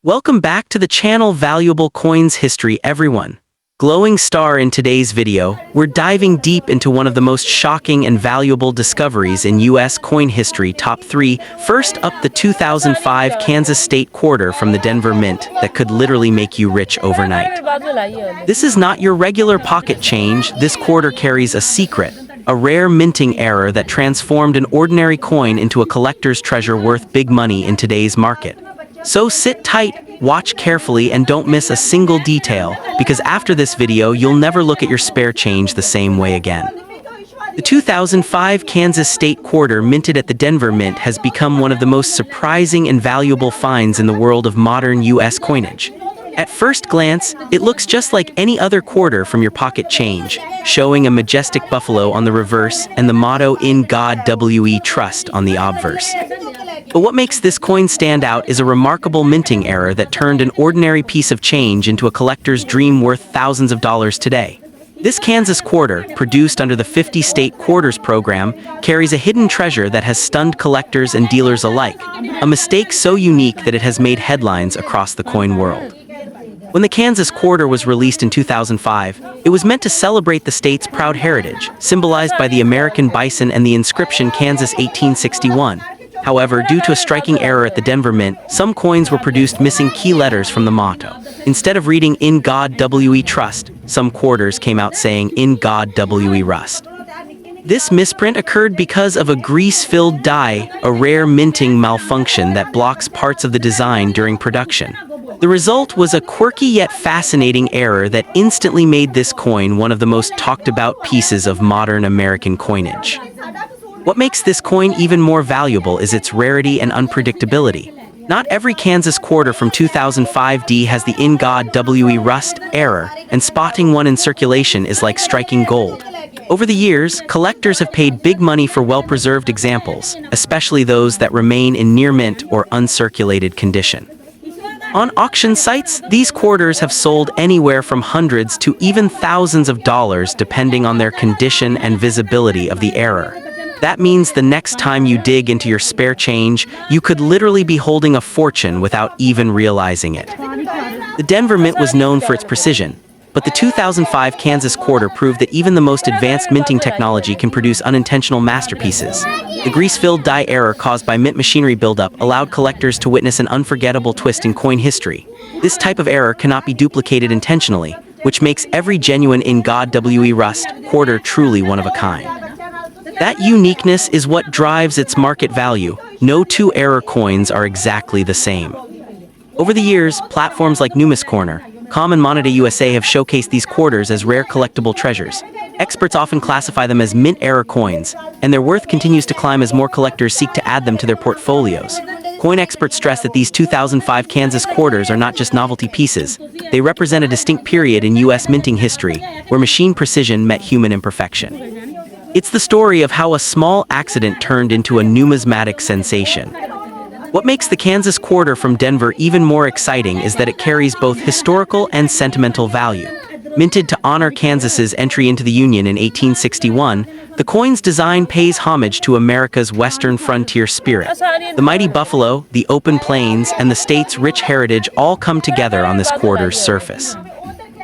Welcome back to the channel Valuable Coins History, everyone. Glowing star, in today's video, we're diving deep into one of the most shocking and valuable discoveries in US coin history. Top 3. First up, the 2005 Kansas State quarter from the Denver Mint that could literally make you rich overnight. This is not your regular pocket change. This quarter carries a secret, a rare minting error that transformed an ordinary coin into a collector's treasure worth big money in today's market. So sit tight, watch carefully, and don't miss a single detail, because after this video you'll never look at your spare change the same way again. The 2005 Kansas State quarter minted at the Denver Mint has become one of the most surprising and valuable finds in the world of modern US coinage. At first glance, it looks just like any other quarter from your pocket change, showing a majestic buffalo on the reverse and the motto "In God We Trust" on the obverse. But what makes this coin stand out is a remarkable minting error that turned an ordinary piece of change into a collector's dream worth thousands of dollars today. This Kansas quarter, produced under the 50-state quarters program, carries a hidden treasure that has stunned collectors and dealers alike, a mistake so unique that it has made headlines across the coin world. When the Kansas quarter was released in 2005, it was meant to celebrate the state's proud heritage, symbolized by the American bison and the inscription Kansas 1861. However, due to a striking error at the Denver Mint, some coins were produced missing key letters from the motto. Instead of reading "In God We Trust," some quarters came out saying "In God We Rust." This misprint occurred because of a grease-filled die, a rare minting malfunction that blocks parts of the design during production. The result was a quirky yet fascinating error that instantly made this coin one of the most talked-about pieces of modern American coinage. What makes this coin even more valuable is its rarity and unpredictability. Not every Kansas quarter from 2005 has the "In God We Rust" error, and spotting one in circulation is like striking gold. Over the years, collectors have paid big money for well-preserved examples, especially those that remain in near-mint or uncirculated condition. On auction sites, these quarters have sold anywhere from hundreds to even thousands of dollars depending on their condition and visibility of the error. That means the next time you dig into your spare change, you could literally be holding a fortune without even realizing it. The Denver Mint was known for its precision, but the 2005 Kansas quarter proved that even the most advanced minting technology can produce unintentional masterpieces. The grease-filled die error caused by mint machinery buildup allowed collectors to witness an unforgettable twist in coin history. This type of error cannot be duplicated intentionally, which makes every genuine "In God We Rust" quarter truly one of a kind. That uniqueness is what drives its market value. No two error coins are exactly the same. Over the years, platforms like Numis Corner, Common Moneta USA have showcased these quarters as rare collectible treasures. Experts often classify them as mint error coins, and their worth continues to climb as more collectors seek to add them to their portfolios. Coin experts stress that these 2005 Kansas quarters are not just novelty pieces. They represent a distinct period in US minting history, where machine precision met human imperfection. It's the story of how a small accident turned into a numismatic sensation. What makes the Kansas quarter from Denver even more exciting is that it carries both historical and sentimental value. Minted to honor Kansas's entry into the Union in 1861, the coin's design pays homage to America's western frontier spirit. The mighty buffalo, the open plains, and the state's rich heritage all come together on this quarter's surface.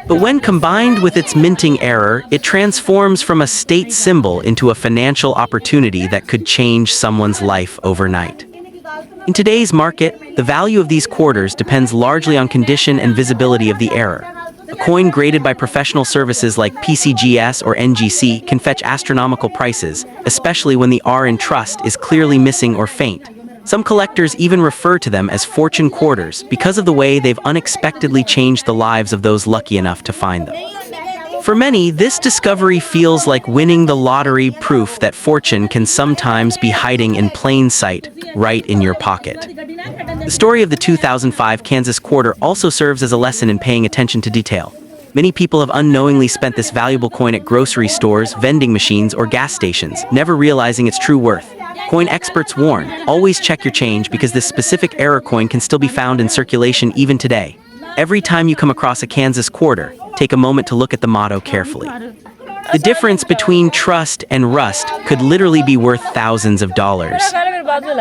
But when combined with its minting error, it transforms from a state symbol into a financial opportunity that could change someone's life overnight. In today's market, the value of these quarters depends largely on condition and visibility of the error. A coin graded by professional services like PCGS or NGC can fetch astronomical prices, especially when the R in trust is clearly missing or faint. Some collectors even refer to them as fortune quarters because of the way they've unexpectedly changed the lives of those lucky enough to find them. For many, this discovery feels like winning the lottery, proof that fortune can sometimes be hiding in plain sight, right in your pocket. The story of the 2005 Kansas quarter also serves as a lesson in paying attention to detail. Many people have unknowingly spent this valuable coin at grocery stores, vending machines, or gas stations, never realizing its true worth. Coin experts warn, always check your change because this specific error coin can still be found in circulation even today. Every time you come across a Kansas quarter, take a moment to look at the motto carefully. The difference between trust and rust could literally be worth thousands of dollars.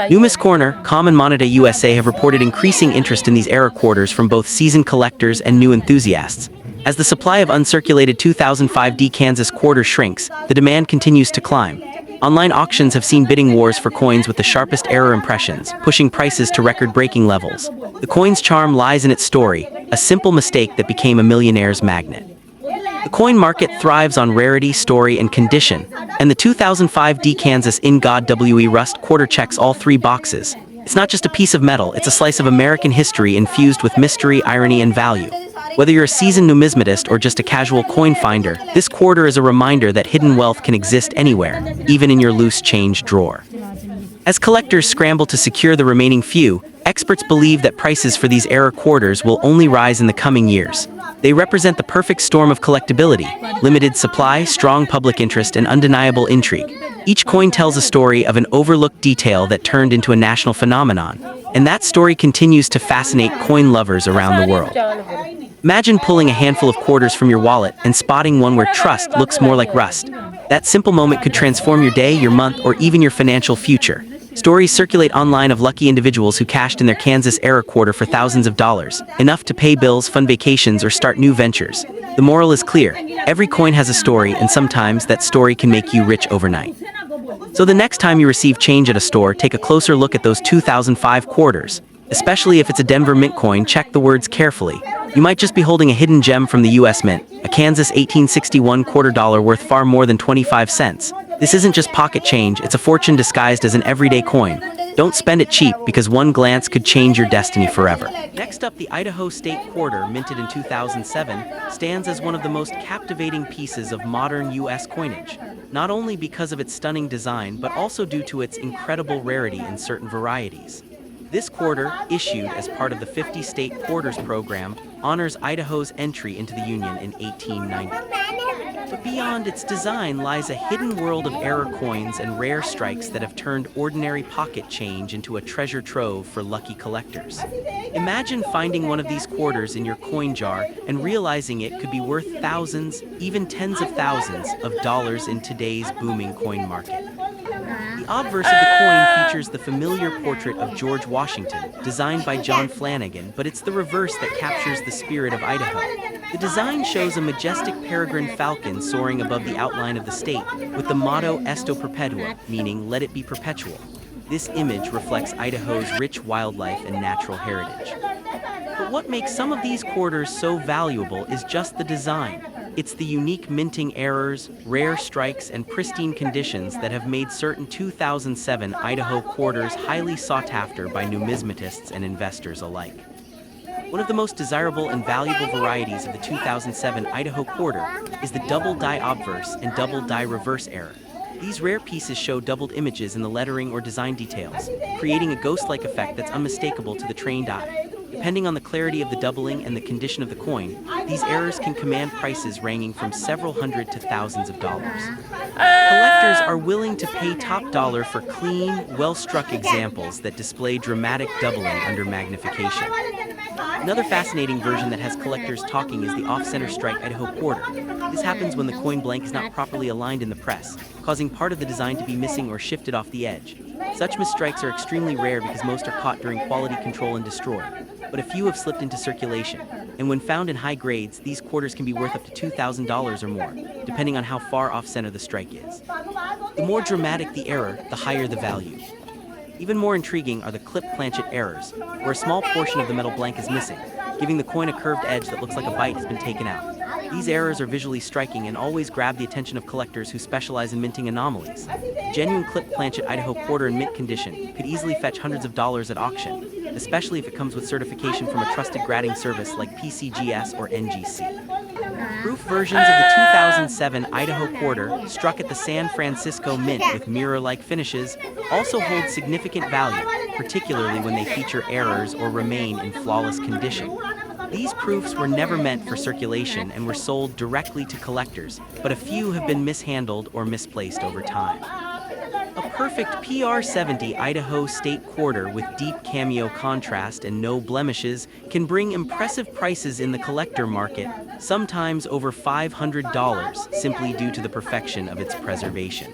Numis Corner, Common Moneta USA have reported increasing interest in these era quarters from both seasoned collectors and new enthusiasts. As the supply of uncirculated 2005D Kansas quarter shrinks, the demand continues to climb. Online auctions have seen bidding wars for coins with the sharpest error impressions, pushing prices to record-breaking levels. The coin's charm lies in its story, a simple mistake that became a millionaire's magnet. The coin market thrives on rarity, story, and condition, and the 2005D Kansas in God WE Rust quarter checks all three boxes. It's not just a piece of metal, it's a slice of American history infused with mystery, irony, and value. Whether you're a seasoned numismatist or just a casual coin finder, this quarter is a reminder that hidden wealth can exist anywhere, even in your loose change drawer. As collectors scramble to secure the remaining few, experts believe that prices for these era quarters will only rise in the coming years. They represent the perfect storm of collectability: limited supply, strong public interest, and undeniable intrigue. Each coin tells a story of an overlooked detail that turned into a national phenomenon, and that story continues to fascinate coin lovers around the world. Imagine pulling a handful of quarters from your wallet and spotting one where trust looks more like rust. That simple moment could transform your day, your month, or even your financial future. Stories circulate online of lucky individuals who cashed in their Kansas era quarter for thousands of dollars, enough to pay bills, fund vacations, or start new ventures. The moral is clear: every coin has a story, and sometimes that story can make you rich overnight. So the next time you receive change at a store, take a closer look at those 2005 quarters. Especially if it's a Denver Mint coin, check the words carefully. You might just be holding a hidden gem from the US Mint, a Kansas 1861 quarter dollar worth far more than 25 cents. This isn't just pocket change, it's a fortune disguised as an everyday coin. Don't spend it cheap, because one glance could change your destiny forever. Next up, the Idaho State Quarter, minted in 2007, stands as one of the most captivating pieces of modern US coinage. Not only because of its stunning design, but also due to its incredible rarity in certain varieties. This quarter, issued as part of the 50 State Quarters program, honors Idaho's entry into the Union in 1890. But beyond its design lies a hidden world of error coins and rare strikes that have turned ordinary pocket change into a treasure trove for lucky collectors. Imagine finding one of these quarters in your coin jar and realizing it could be worth thousands, even tens of thousands of dollars in today's booming coin market. The obverse of the coin features the familiar portrait of George Washington, designed by John Flanagan, but it's the reverse that captures the spirit of Idaho. The design shows a majestic peregrine falcon soaring above the outline of the state, with the motto Esto Perpetua, meaning "let it be perpetual." This image reflects Idaho's rich wildlife and natural heritage. But what makes some of these quarters so valuable is just the design. It's the unique minting errors, rare strikes, and pristine conditions that have made certain 2007 Idaho quarters highly sought after by numismatists and investors alike. One of the most desirable and valuable varieties of the 2007 Idaho quarter is the double die obverse and double die reverse error. These rare pieces show doubled images in the lettering or design details, creating a ghost-like effect that's unmistakable to the trained eye. Depending on the clarity of the doubling and the condition of the coin, these errors can command prices ranging from several hundred to thousands of dollars. Collectors are willing to pay top dollar for clean, well-struck examples that display dramatic doubling under magnification. Another fascinating version that has collectors talking is the off-center strike Idaho quarter. This happens when the coin blank is not properly aligned in the press, causing part of the design to be missing or shifted off the edge. Such misstrikes are extremely rare because most are caught during quality control and destroyed, but a few have slipped into circulation, and when found in high grades, these quarters can be worth up to $2,000 or more, depending on how far off-center the strike is. The more dramatic the error, the higher the value. Even more intriguing are the clip planchet errors, where a small portion of the metal blank is missing, giving the coin a curved edge that looks like a bite has been taken out. These errors are visually striking and always grab the attention of collectors who specialize in minting anomalies. A genuine clip planchet Idaho quarter in mint condition could easily fetch hundreds of dollars at auction, especially if it comes with certification from a trusted grading service like PCGS or NGC. Proof versions of the 2007 Idaho quarter, struck at the San Francisco Mint with mirror-like finishes, also hold significant value, particularly when they feature errors or remain in flawless condition. These proofs were never meant for circulation and were sold directly to collectors, but a few have been mishandled or misplaced over time. A perfect PR70 Idaho State Quarter with deep cameo contrast and no blemishes can bring impressive prices in the collector market, sometimes over $500, simply due to the perfection of its preservation.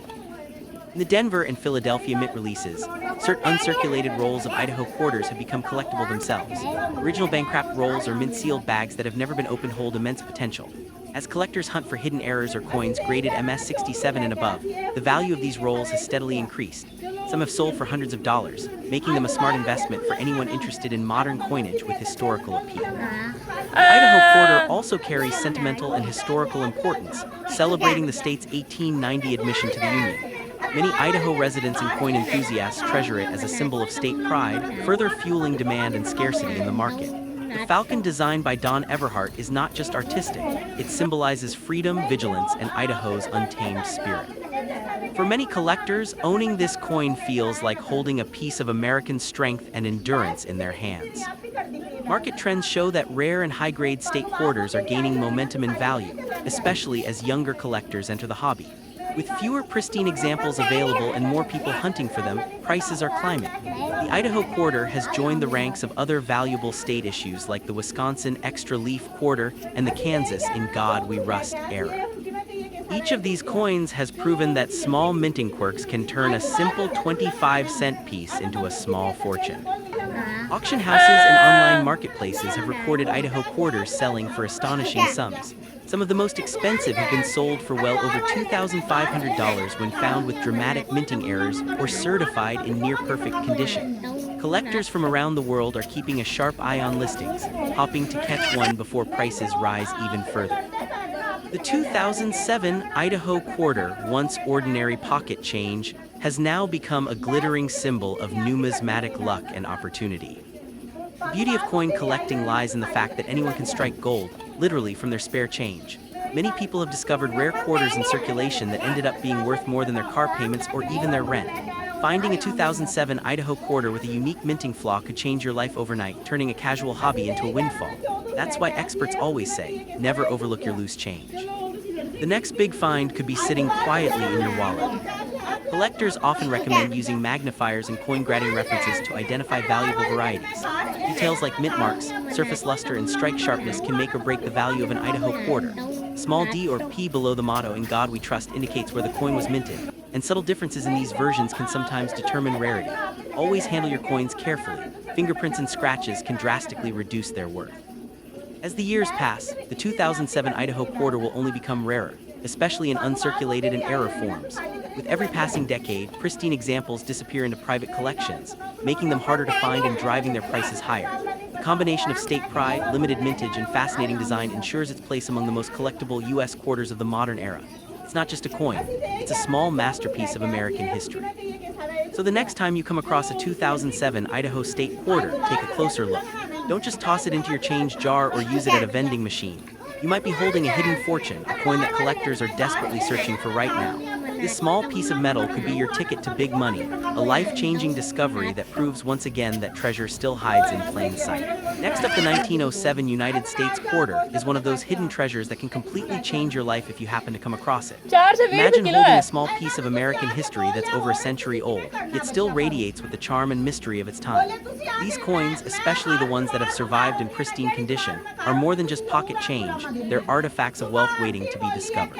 In the Denver and Philadelphia mint releases, uncirculated rolls of Idaho quarters have become collectible themselves. Original bank-wrapped rolls or mint-sealed bags that have never been opened hold immense potential. As collectors hunt for hidden errors or coins graded MS-67 and above, the value of these rolls has steadily increased. Some have sold for hundreds of dollars, making them a smart investment for anyone interested in modern coinage with historical appeal. The Idaho quarter also carries sentimental and historical importance, celebrating the state's 1890 admission to the Union. Many Idaho residents and coin enthusiasts treasure it as a symbol of state pride, further fueling demand and scarcity in the market. The falcon designed by Don Everhart is not just artistic, it symbolizes freedom, vigilance, and Idaho's untamed spirit. For many collectors, owning this coin feels like holding a piece of American strength and endurance in their hands. Market trends show that rare and high-grade state quarters are gaining momentum and value, especially as younger collectors enter the hobby. With fewer pristine examples available and more people hunting for them, prices are climbing. The Idaho quarter has joined the ranks of other valuable state issues like the Wisconsin Extra Leaf Quarter and the Kansas In God We Rust era. Each of these coins has proven that small minting quirks can turn a simple 25-cent piece into a small fortune. Auction houses and online marketplaces have reported Idaho quarters selling for astonishing sums. Some of the most expensive have been sold for well over $2,500 when found with dramatic minting errors or certified in near-perfect condition. Collectors from around the world are keeping a sharp eye on listings, hoping to catch one before prices rise even further. The 2007 Idaho quarter, once ordinary pocket change, has now become a glittering symbol of numismatic luck and opportunity. The beauty of coin collecting lies in the fact that anyone can strike gold, literally from their spare change. Many people have discovered rare quarters in circulation that ended up being worth more than their car payments or even their rent. Finding a 2007 Idaho quarter with a unique minting flaw could change your life overnight, turning a casual hobby into a windfall. That's why experts always say, never overlook your loose change. The next big find could be sitting quietly in your wallet. Collectors often recommend using magnifiers and coin-grading references to identify valuable varieties. Details like mint marks, surface luster, and strike sharpness can make or break the value of an Idaho quarter. Small d or p below the motto "In God We Trust" indicates where the coin was minted, and subtle differences in these versions can sometimes determine rarity. Always handle your coins carefully. Fingerprints and scratches can drastically reduce their worth. As the years pass, the 2007 Idaho quarter will only become rarer, especially in uncirculated and error forms. With every passing decade, pristine examples disappear into private collections, making them harder to find and driving their prices higher. The combination of state pride, limited mintage, and fascinating design ensures its place among the most collectible U.S. quarters of the modern era. It's not just a coin, it's a small masterpiece of American history. So the next time you come across a 2007 Idaho State quarter, take a closer look. Don't just toss it into your change jar or use it at a vending machine. You might be holding a hidden fortune, a coin that collectors are desperately searching for right now. This small piece of metal could be your ticket to big money, a life-changing discovery that proves once again that treasure still hides in plain sight. Next up, the 1907 United States quarter is one of those hidden treasures that can completely change your life if you happen to come across it. Imagine holding a small piece of American history that's over a century old, yet still radiates with the charm and mystery of its time. These coins, especially the ones that have survived in pristine condition, are more than just pocket change, they're artifacts of wealth waiting to be discovered.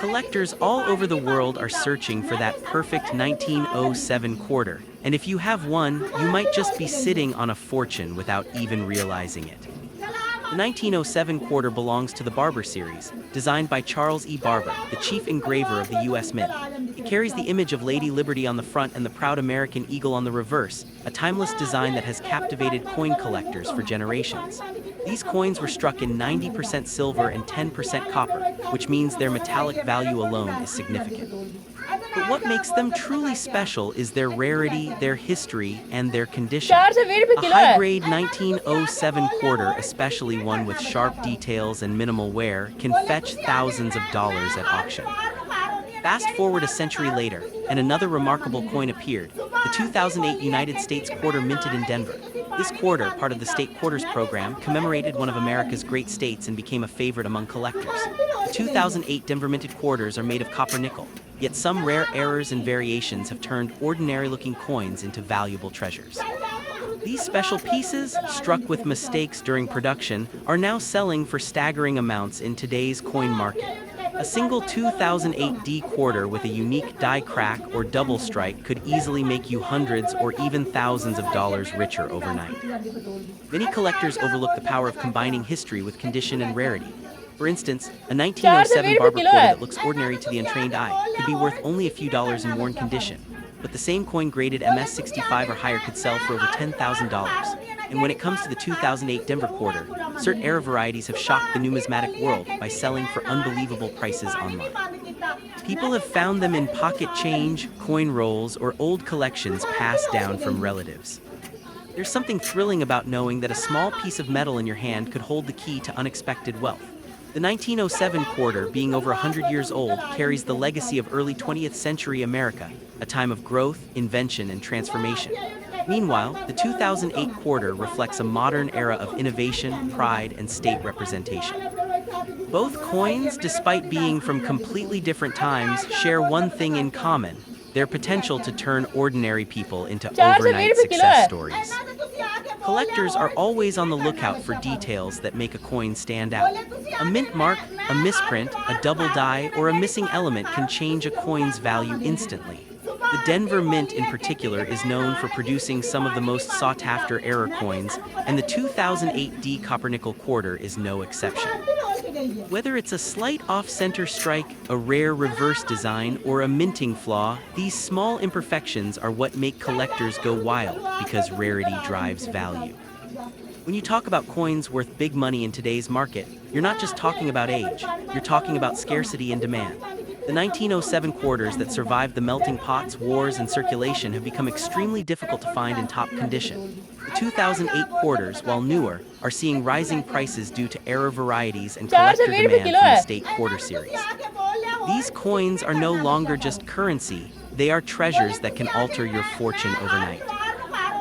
Collectors all over the world are searching for that perfect 1907 quarter, and if you have one, you might just be sitting on a fortune without even realizing it. The 1907 quarter belongs to the Barber series, designed by Charles E. Barber, the chief engraver of the U.S. Mint. It carries the image of Lady Liberty on the front and the proud American eagle on the reverse, a timeless design that has captivated coin collectors for generations. These coins were struck in 90% silver and 10% copper, which means their metallic value alone is significant. But what makes them truly special is their rarity, their history, and their condition. A high-grade 1907 quarter, especially one with sharp details and minimal wear, can fetch thousands of dollars at auction. Fast forward a century later, and another remarkable coin appeared, the 2008 United States quarter minted in Denver. This quarter, part of the State Quarters program, commemorated one of America's great states and became a favorite among collectors. The 2008 Denver minted quarters are made of copper nickel, yet some rare errors and variations have turned ordinary-looking coins into valuable treasures. These special pieces, struck with mistakes during production, are now selling for staggering amounts in today's coin market. A single 2008 D quarter with a unique die crack or double strike could easily make you hundreds or even thousands of dollars richer overnight. Many collectors overlook the power of combining history with condition and rarity. For instance, a 1907 barber quarter that looks ordinary to the untrained eye could be worth only a few dollars in worn condition, but the same coin graded MS-65 or higher could sell for over $10,000. And when it comes to the 2008 Denver quarter, certain era varieties have shocked the numismatic world by selling for unbelievable prices online. People have found them in pocket change, coin rolls, or old collections passed down from relatives. There's something thrilling about knowing that a small piece of metal in your hand could hold the key to unexpected wealth. The 1907 quarter, being over 100 years old, carries the legacy of early 20th century America, a time of growth, invention, and transformation. Meanwhile, the 2008 quarter reflects a modern era of innovation, pride, and state representation. Both coins, despite being from completely different times, share one thing in common: their potential to turn ordinary people into overnight success stories. Collectors are always on the lookout for details that make a coin stand out. A mint mark, a misprint, a double die, or a missing element can change a coin's value instantly. The Denver Mint in particular is known for producing some of the most sought-after era coins, and the 2008 D copper-nickel quarter is no exception. Whether it's a slight off-center strike, a rare reverse design, or a minting flaw, these small imperfections are what make collectors go wild, because rarity drives value. When you talk about coins worth big money in today's market, you're not just talking about age, you're talking about scarcity and demand. The 1907 quarters that survived the melting pots, wars, and circulation have become extremely difficult to find in top condition. The 2008 quarters, while newer, are seeing rising prices due to era varieties and collector demand from the state quarter series. These coins are no longer just currency, they are treasures that can alter your fortune overnight.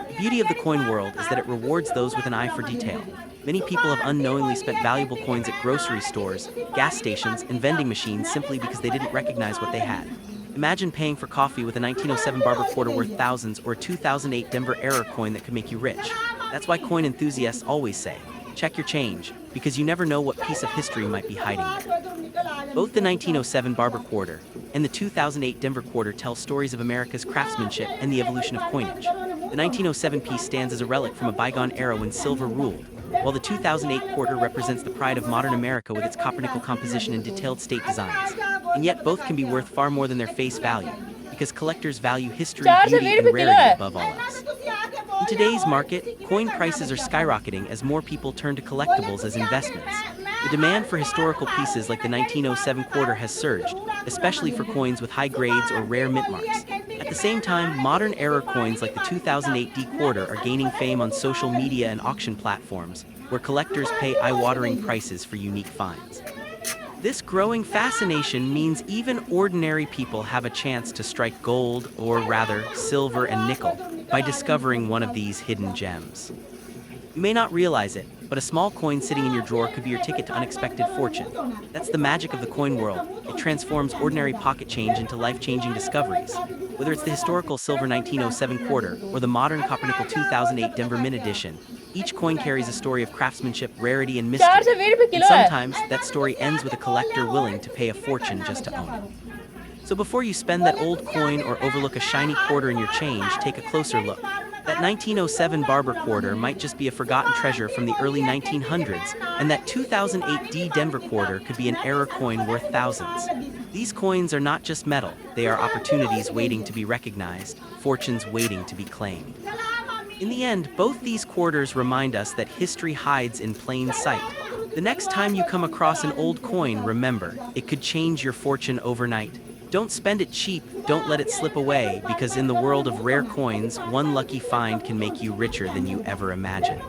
The beauty of the coin world is that it rewards those with an eye for detail. Many people have unknowingly spent valuable coins at grocery stores, gas stations, and vending machines simply because they didn't recognize what they had. Imagine paying for coffee with a 1907 barber quarter worth thousands or a 2008 Denver era coin that could make you rich. That's why coin enthusiasts always say, check your change, because you never know what piece of history might be hiding there. Both the 1907 barber quarter and the 2008 Denver quarter tell stories of America's craftsmanship and the evolution of coinage. The 1907 piece stands as a relic from a bygone era when silver ruled, while the 2008 quarter represents the pride of modern America with its copper-nickel composition and detailed state designs. And yet both can be worth far more than their face value, because collectors value history, beauty, and rarity above all else. In today's market, coin prices are skyrocketing as more people turn to collectibles as investments. The demand for historical pieces like the 1907 quarter has surged, especially for coins with high grades or rare mint marks. At the same time, modern era coins like the 2008 D quarter are gaining fame on social media and auction platforms, where collectors pay eye-watering prices for unique finds. This growing fascination means even ordinary people have a chance to strike gold, or rather, silver and nickel, by discovering one of these hidden gems. You may not realize it, but a small coin sitting in your drawer could be your ticket to unexpected fortune. That's the magic of the coin world. It transforms ordinary pocket change into life-changing discoveries. Whether it's the historical silver 1907 quarter or the modern copper-nickel 2008 Denver Mint edition, each coin carries a story of craftsmanship, rarity, and mystery. And sometimes, that story ends with a collector willing to pay a fortune just to own it. So before you spend that old coin or overlook a shiny quarter in your change, take a closer look. That 1907 barber quarter might just be a forgotten treasure from the early 1900s, and that 2008 D Denver quarter could be an era coin worth thousands. These coins are not just metal, they are opportunities waiting to be recognized, fortunes waiting to be claimed. In the end, both these quarters remind us that history hides in plain sight. The next time you come across an old coin, remember, it could change your fortune overnight. Don't spend it cheap, don't let it slip away, because in the world of rare coins, one lucky find can make you richer than you ever imagined.